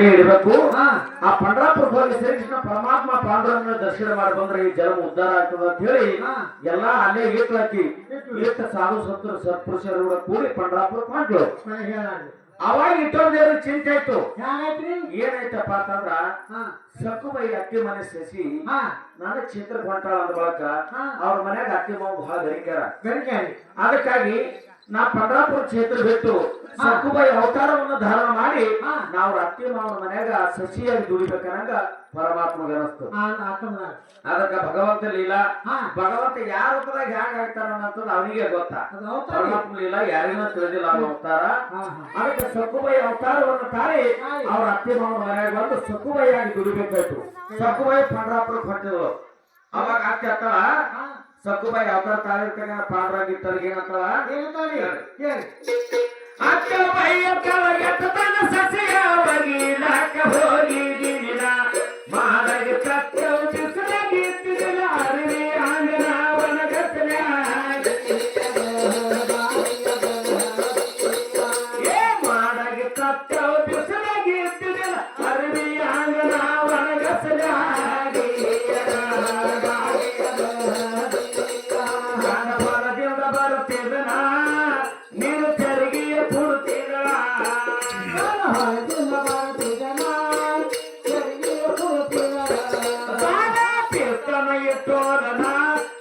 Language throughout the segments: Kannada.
ಇಡಬೇಕು. ಆ ಪಂಡ್ರಾಪುರಕ್ಕೆ ಹೋಗಿ ಶ್ರೀಕೃಷ್ಣ ಪರಮಾತ್ಮ ಪಾಂಡುರಂಗನ ದರ್ಶನ ಮಾಡಿ ಬಂದ್ರೆ ಈ ಜನ್ಮ ಉದ್ಧಾರ ಆಗ್ತದ ಅಂತ ಹೇಳಿ ಎಲ್ಲಾ ಅಲ್ಲೇ ಇಟ್ಲಾಕಿ ಸಾಧು ಸಂತರು ಸತ್ಪುರುಷರು ಕೂಡಿ ಪಂಡ್ರಾಪುರಕ್ಕೆ ಹೊಂಟರು. ಅವಾಗ ಇಟ್ಟೋದೇವ್ರಿಗೆ ಚಿಂತೆ ಆಯ್ತು. ಏನಾಯ್ತಪ್ಪ ಅಂತಂದ್ರ ಸಕ್ಕುಬೈ ಅಕ್ಕಿ ಮನೆ ಸಸಿ ನನ್ನ ಚಿತ್ರಕ್ಕೆ ಹೊಂಟಾಳ ಅಂದ ಬಳಕ ಅವ್ರ ಮನ್ಯಾಗ ಅಕ್ಕಿ ಮಾವು ಬಹಳ ಬೆರಿಕ್ಯಾರ. ಅದಕ್ಕಾಗಿ ನಾ ಪಂಡ್ರಾಪುರ ಕ್ಷೇತ್ರ ಬಿಟ್ಟು ಸಕ್ಕುಬೈ ಅವತಾರವನ್ನು ಧಾರಣ ಮಾಡಿ ನಾವು ಅತ್ತಿ ಮಾವನ ಮನ್ಯಾಗ ಸಸಿಯಾಗಿ ದುಡಿಬೇಕನ್ನಂಗ ಪರಮಾತ್ಮಗೆ ಅನಿಸ್ತು. ಅದಕ್ಕ ಭಗವಂತ ಲೀಲಾ, ಭಗವಂತ ಯಾರ ರೂಪದಾಗ ಹ್ಯಾಂಗ ಆಗ್ತಾರ ಅನ್ನೋದು ಅವನಿಗೆ ಗೊತ್ತಾ. ಪರಮಾತ್ಮ ಲೀಲಾ ಯಾರಿಗೂ ತಿಳಿದಿಲ್ಲ ಅವನ ಅವತಾರ. ಅದಕ್ಕೆ ಸಕ್ಕುಬೈ ಅವತಾರವನ್ನು ತಾಳಿ ಅವ್ರ ಅತ್ತಿ ಮಾವನ ಮನ್ಯಾಗ ಬಂದು ಸಕ್ಕುಬೈಯಾಗಿ ದುಡಿಬೇಕಾಯ್ತು. ಸಕ್ಕುಬೈ ಪಂಡ್ರಾಪುರಕ್ಕೆ ಹೊಂಟಿದ್ರು. ಅವಾಗ ಅತ್ತಿ ಹತ್ತಳ ಸಕ್ಕುಬೈ ಅವತಾರ ತಾಳಿರ್ತಾಗ ಪಾಂಡ್ರಾಗಿಟ್ಟರಿಗೆ ಏನಂತಳ ಸಸಿಯಾಗಿ ಹೋಗಿದಿಲ್ಲ ಮಾದಾಗ ಬಿಸಿಲಾಗಿತ್ತಿಲ್ಲ ಅರಿವಿ ಅಂಗನವನ ಗಸಲ ಮಾದಾಗ ತತ್ತವ ಬಿಸಿಲಾಗಿತ್ತಿಲ್ಲ ಅರಿವಿ ಅಂಗನವನ ಗಸಲ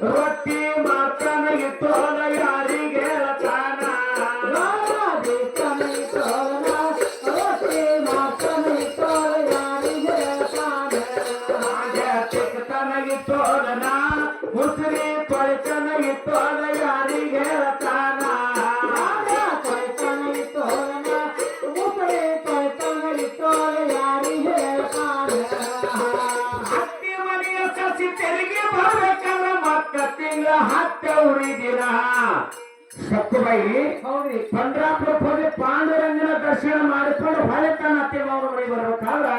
ರೊಟ್ಟಿ ಮಾರ್ತಾನ ಇಟ್ಟೋಲ ಯಾರಿಗೆ ಹೇಳ್ತಾನ ಚಿಕ್ಕತನ ಇಟ್ಟೋಲನ ಮುಸ್ರಿ ತೊಳಿತನ ಇಟ್ಟೋಲ ಯಾರಿಗೆ ಹೇಳ್ತಾನ ಹತ್ತಿ ಮನೆಯ ಸಸಿ ತೆರಿಗೆ ಬರ್ಬೇಕಲ್ಲ ಮತ್ತ ತಿಂಗಳ ಹತ್ತವ್ರಿದಿನ ಸಕ್ಕುಬೈ ಪಂಡ್ರಾಪುರಕ್ಕೆ ಹೋಗಿ ಪಾಂಡುರಂಗನ ದರ್ಶನ ಮಾಡಿಕೊಂಡು ಹೊಳೆ ತನ್ನ ಅತ್ತಿ ಮಾವನ ಮನೆಗೆ ಬರ್ಬೇಕಾದ್ರ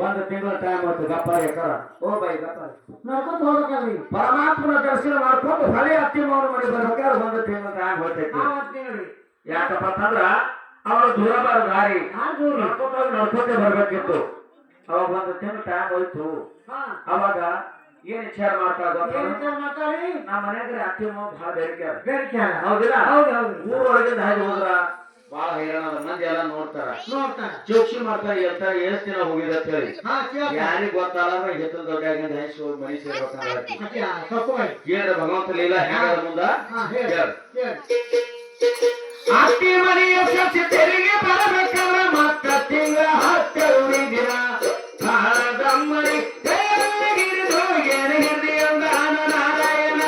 ಒಂದು ತಿಂಗಳ ಟೈಮ್ ಆಯ್ತು. ಗಪ್ಪಾರ ಯಾಕಾರ ಓ ಬೈ ಗಪ್ಪಾರ ನಡ್ಕೊಂಡು ಹೋಗ್ಬೇಕಲ್ರಿ. ಪರಮಾತ್ಮನ ದರ್ಶನ ಮಾಡ್ಕೊಂಡು ಹೊಳೆ ಅತ್ತಿ ಮಾವನ ಮನೆಗೆ ಬರ್ಬೇಕಾದ್ರೆ ಒಂದು ತಿಂಗಳ ಟೈಮ್ ಹೋಗ್ತೈತಿ. ಯಾಕಪ್ಪ ಅಂತಂದ್ರ ಅವರು ದೂರ ಬರೋ ದಾರಿ ನಡ್ಕೊಂಡೇ ಬರ್ಬೇಕಿತ್ತು. ಅವಾಗ ಒಂದು ತಿಂಗಳ ಟೈಮ್ ಹೋಯ್ತು. ಅವಾಗ ಏನ್ ವಿಚಾರ ಮಾಡ್ತಾ ನಮ್ಮ ಮನ್ಯಾಗ ಅಕ್ಕಿ ಮಾವು ಬಹಳ ಬೇರಿಕ್ಯಾರ ಹೌದಿಲ್ಲ. ಊರೊಳಗಿಂದ ಹಾಗೆ ಹೋದ್ರ ಬಹಳ ಹೈರಾಣ ಮಂದಿ ಎಲ್ಲ ನೋಡ್ತಾರ ಚೌಕ್ಷಿ ಮಾಡ್ತಾರ ಹೇಳ್ತಾರ ಎಷ್ಟ್ ದಿನ ಹೋಗಿದೆ ಅಂತ ಹೇಳಿ ಯಾರಿಗ್ ಗೊತ್ತಲ್ಲ ಹೆತ್ತದ ದೊಡ್ಡ ಮನಿ ಸೇರ್ಬೇಕಂದ್ರೆ ಭಗವಂತ ಲೀಲಾ ಹೆಂಗ ಮುಂದ ಅತ್ತಿ ಮನೆಯ ಸಸಿ ತೆರಿಗೆ ಬರಬೇಕಂದ್ರ ಮತ್ತ ತಿಂಗಳ ಹತ್ತವ್ರಿ ದಿನ ಕಾಳದಮ್ಮರಿ ಹಿಡಿದು ಏನ ಹಿಡಿದು ಅಂದಾನ ನಾರಾಯಣ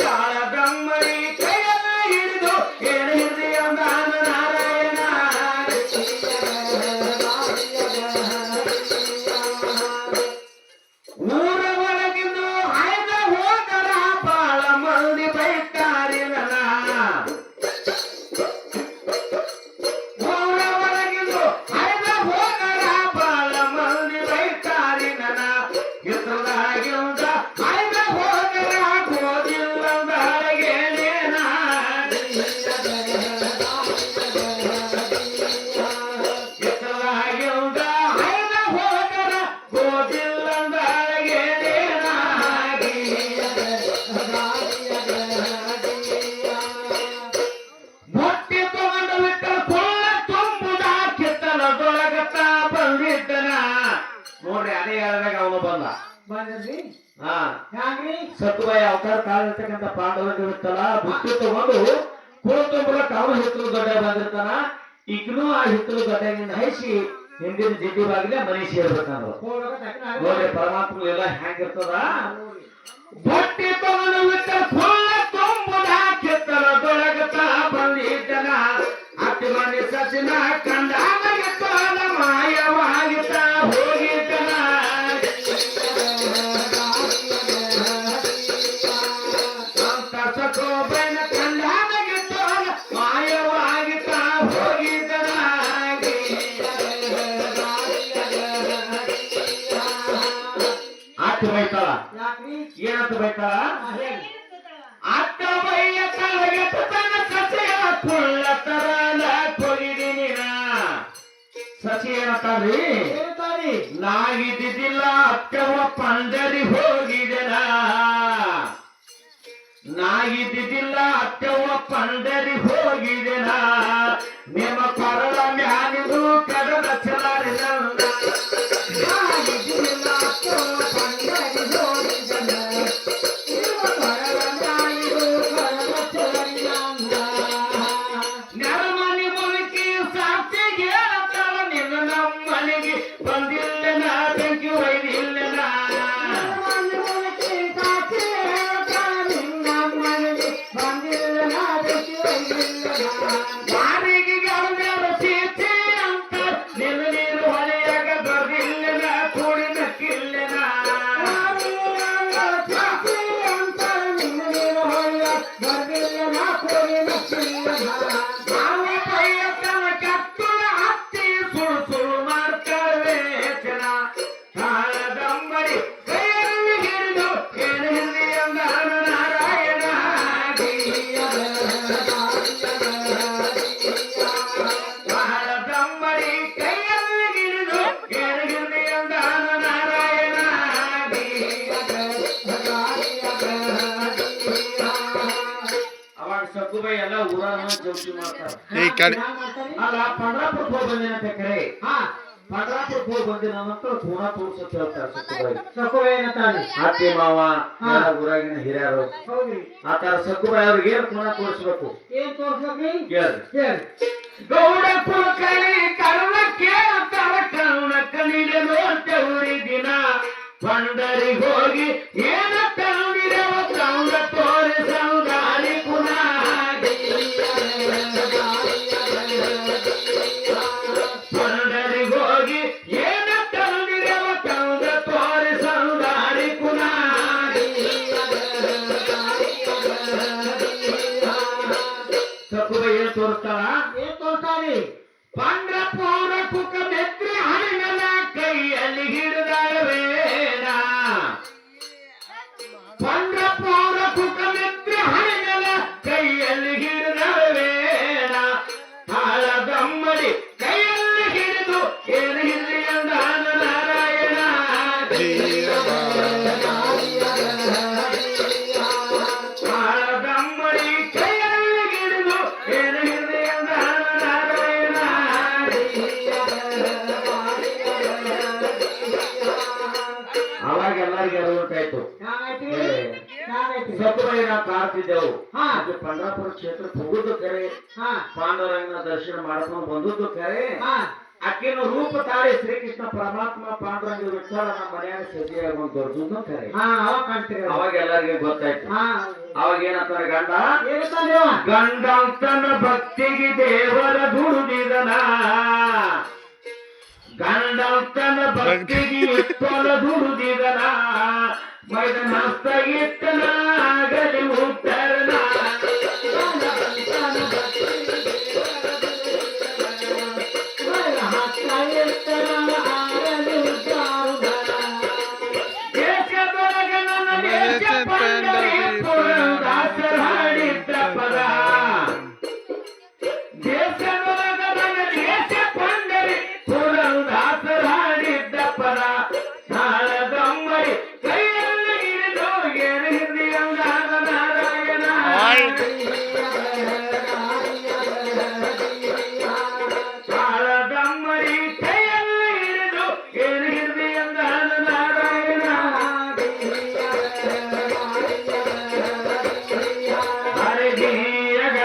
ಕಾಳದಮ್ಮರಿ ಕೈಯನ್ನ ಹಿಡಿದು ಏನ ಹಿಡಿದು ಅಂದಾನ ನಾರಾಯಣ ಊರ ಒಳಗಿಂದು ಆಯ್ದ ಹೋದರ ಬಾಳ ಮಂದಿ ಬೈತಾರಿ ನನ್ನ ಊರ ಒಳಗಿಂದು ಆಯ್ದ ಹೋದರ ಬಾಳ ಮಂದಿ ಬೈತಾರಿ ನನ್ನ ಇತ್ತದಾಗಿಂದ ಆಯ್ದ ಹೋದರ ಗೋದಿಲ್ಲದ ಹಳಗೇನೇನ ಇತ್ತದಾಗಿಂದ ಆಯ್ದ ಹೋದರ ಗೋದಿಲ್ಲದ ಮೊಟ್ಟೆ ತಗೊಂಡು ಬಿಟ್ಟ ಕೊಳ್ಳ ತುಂಬುದ ಕಿತ್ತನದೊಳಗತ್ತ ಬಂದಿದ್ದನ ನೋಡ್ರಿ. ಅದೇ ಹೇಳಿದಾಗ ಅವನು ಬಂದ ಸತ್ತುಬಾಯಿ ಅವತಾರ ಕಾಲಿರ್ತಕ್ಕಂಥ ಪಾಂಡವರಿಗೆ ಬಿತ್ತಲ್ಲ ಬುತ್ತಿ ತಗೊಂಡು ಕುಳ ತುಂಬಲಕ್ಕ ಅವನು ಹಿತ್ತಲು ದೊಡ್ಡ ಬಂದಿರ್ತಾನ. ಈಗನೂ ಆ ಹಿತ್ತಲು ದೊಡ್ಡಗಿಂದ ಹೈಸಿ ಹಿಂದಿನ ಜಿಡ್ಡಿ ಬಾಗಿಲೆ ಮನೆ ಸೇರ್ಬೇಕಂದ್ರು. ನೋಡ್ರಿ ಪರಮಾತ್ಮ ಎಲ್ಲ ಹೆಂಗಿರ್ತದ. ಬಟ್ಟೆ ತಗೊಂಡು ಬಿಟ್ಟ ಕೊಳ್ಳ ತುಂಬುದ ಕಿತ್ತನದೊಳಗತ್ತ ಬಂದಿದ್ದನ ಅತಿ ಮನೆ ಸಸಿನ ಕಂಡಾಗಿತ್ತ ಮಾಯವಾಗಿತ್ತ ಹೋಗಿದ್ದನ ಅಂತ ಸಕೋಬೈನ ಕಂಡಾಗಿತ್ತ ಮಾಯವಾಗಿತ್ತ ಹೋಗಿದ್ದನ ಅತ್ತ ಬೈತಾಳ ಏನಂತ ಬೈತಾಳ ಅತ್ತ ಬೈಯ ತಳಗೆತ ತನ್ನ ಸಸಿಯ ಕುಳ್ಳ ತರಲ ಕೊಗಿದಿನಿ ನಾ ಸಸಿ ಏನಂತಾರ್ರಿ ನಾಗಿದ್ದಿದ್ದಿಲ್ಲ ಅಕ್ಕವ ಪಂಡರಿ ಹೋಗಿದೆನ ನಾಗಿದ್ದಿದ್ದಿಲ್ಲ ಅಕ್ಕವ ಪಂಡರಿ ಹೋಗಿದೆನ ನಿಮ್ಮ ಕೊರಳ ಮ್ಯಾನಿದು ಕಡದ ಚಲಾರಿ ನನ್ನ ನಾಗಿದ್ದಿಲ್ಲ ಅಕ್ಕವ ಪಂಡರಿ ಹೋಗಿದೆನ ನಿಮ್ಮ ಕೊರಳ ಮ್ಯಾನಿದು ಕಡದ ಚಲಾರಿ ನನ್ನ ನೆರಮನಿ ಮುಳುಕಿ ಸಾಕ್ಷಿಗೆ ಹೇಳ್ತಾಳ ನಿನ್ನ ನಮ್ಮನೆಗೆ ಬಂದಿಲ್ಲ ನಾ ಬೆಂಕಿ ಒಯ್ದಿಲ್ಲ ನಾ ಯಾರಿಗೆ ಗೌನ್ಯಾರ ಸೀತೆ ಅಂತ ನಿನ್ನ ನೀರು ಹೊಳೆಯಾಗ ಬರ್ದಿಲ್ಲ ನಾ ಕೂಡಿ ನಕ್ಕಿಲ್ಲ ನಾ ನಾವು ಕೈಯತನ ಕತ್ತಲ ಹತ್ತಿ ಸುಳು ಸುಳು ಮಾಡ್ತಾವೆ ಜನ ಕಾಳದಮ್ಮಡಿ ಕೈಯಲ್ಲಿ ಹಿಡಿದು ಏನು ಹಿಂದಿ ಅಂದಾನ ನಾರಾಯಣ ಕಾಳದಮ್ಮಡಿ ಕೈಯಲ್ಲಿ ಹಿಡಿದು ಏನು ಹಿಂದಿ ಅಂದಾನ ನಾರಾಯಣ ಅವಾಗ ಸಕ್ಕುಬೈ ಎಲ್ಲ ಊರನ್ನ ಜೋಶಿ ಮಾಡ್ತಾರೆ ಅಲ್ಲ ಪಂಡ್ರಾಪುರಕ್ಕೆ ಹೋಗಿ ಬಂದಿನ ಕರೆ ಪಂಡ್ರಾಪುರಕ್ಕೆ ಹೋಗಿ ಬಂದಿನ ಮಕ್ಕಳು ಪೂರ್ಣ ತೋರ್ಸತ್ ಹೇಳ್ತಾರೆ ಸಕ್ಕುಬೈ ಏನಂತಾನೆ ಅತ್ತೆ ಮಾವ ಎಲ್ಲ ಊರಾಗಿನ ಹಿರಿಯರು ಆತರ ಸಕ್ಕುಬೈ ಅವ್ರಿಗೆ ಏನ್ ಪೂರ್ಣ ತೋರಿಸ್ಬೇಕು ಏನ್ ತೋರಿಸ್ಬೇಕ್ರಿ ಕೇಳಿ ಗೌಡ ಕುಲಕರ್ಣಿ ಕರ್ಣ ಕೇಳ್ತಾರ ಕರ್ಣ ಕಲಿಡಲು ಅಂತವ್ರಿ ದಿನ ಪಂಡರಿ ಹೋಗಿ ಏನ ಕರುಣಿರವ ಕೌಂಡ ತೋರಿಸೌದಾರಿ ಪುನಃ ಪಂಡರಿ ಹೋಗಿ ಏನ ಕರುಣಿರವ ಕೌಂಡ ತೋರಿಸೌದಾರಿ ಪುನಃ ಸಕ್ಕುಬೈ ಏನ್ ತೋರಿಸ್ತಾಳಿ ಪಂಡ್ರಪುರ ಕುಕ ಮೆತ್ರಿ ಹಣ್ಣನ ಕೈಯಲ್ಲಿ ಹಿಡಿದವೇನ ಪಂಡ್ರಪುರ ಕುಕ ಮೆತ್ರಿ ಹಣ್ಣನ ಕೈಯಲ್ಲಿ ಹಿಡಿದವೇನ ಹಾಳದಮ್ಮಡಿ ಕೈಯಲ್ಲಿ ಹಿಡಿದು ಏನು ಹಿಡಿದು ಅಂದಾನ ನಾರಾಯಣ ಹಾಳದಮ್ಮಡಿ ಕೈಯಲ್ಲಿ ಹಿಡಿದು ಏನು ಹಿಡಿದು ಅಂದಾನ ನಾರಾಯಣ ಅವಾಗ ಎಲ್ಲರಿಗೆ ಅರಿವುಂಟಾಯ್ತು ಸಕ್ಕುಬೈ ನಾವು ಕಾಡ್ತಿದ್ದೆವು ಪಂಡ್ರಾಪುರ ಕ್ಷೇತ್ರಕ್ಕೆ ಹೋಗುದು ಕರೆ ಪಾಂಡುರಂಗನ ದರ್ಶನ ಮಾಡ್ಕೊಂಡು ಬಂದದ್ದು ಕರೆ ಆಕೆನ ರೂಪ ತಾಳಿ ಶ್ರೀಕೃಷ್ಣ ಪರಮಾತ್ಮ ಪಾಂಡುರಂಗ ವಿಠಲ ನಮ್ಮ ಮನೆಯಾಗ ಸಸಿಯಾಗಿ ಒಂದು ದೊಡ್ಡದು ಕರೆ ಅವಾಗ ಎಲ್ಲರಿಗೆ ಗೊತ್ತಾಯ್ತು ಅವಾಗ ಏನಂತಾರೆ ಗಂಡಂತನ ಭಕ್ತಿಗೆ ದೇವರ ದುಡಿದನ ಗಂಡಂತನ ಭಕ್ತಿಗೆ ಇಟ್ಟೊಲ ದುಡಿದನ ಮೈದನ ಹಸ್ತ ಇಟ್ಟನ ಗಲಿ ಉತ್ತರನ ದೇಶದೊಳಗ ನನ್ನ ದೇಶ ಪಂಡರಿ ಪುರಂದಾಸರ ಹಾಡಿದ್ದ ಪದ ದೇಶದೊಳಗ ನನ್ನ ದೇಶ ಪಂಡರಿ ಪುರಂದಾಸರ ಹಾಡಿದ್ದ ಪದ ಕಾಳದಮ್ಮಡಿ ಕೈಯಲ್ಲಿ ಹಿಡಿದು ಏನು ಹಿಂದಿ ಅಂದಾನ ನಾರಾಯಣ ಕಾಳದಮ್ಮಡಿ ಕೈಯಲ್ಲಿ ಹಿಡಿದು ಏನು ಹಿಂದಿ ಅಂದಾನ ನಾರಾಯಣ ಹರಗಿಯಗ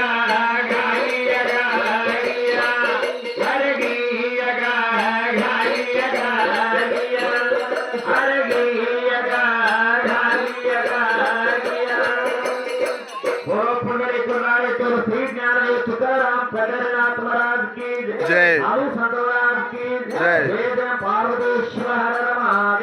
ಗಾಯಿಯಗ ಹರಗಿಯಗ ಗಾಯಿಯಗ ಹರಗಿಯಗ ಗಾಯಿಯಗ हो पुंडरी कुर्नारी तो श्री ज्ञान तुकाराम पंढरीनाथ महाराज की जय। साधु संत महाराज की जय। पार्वतीश्वर हर महादेव।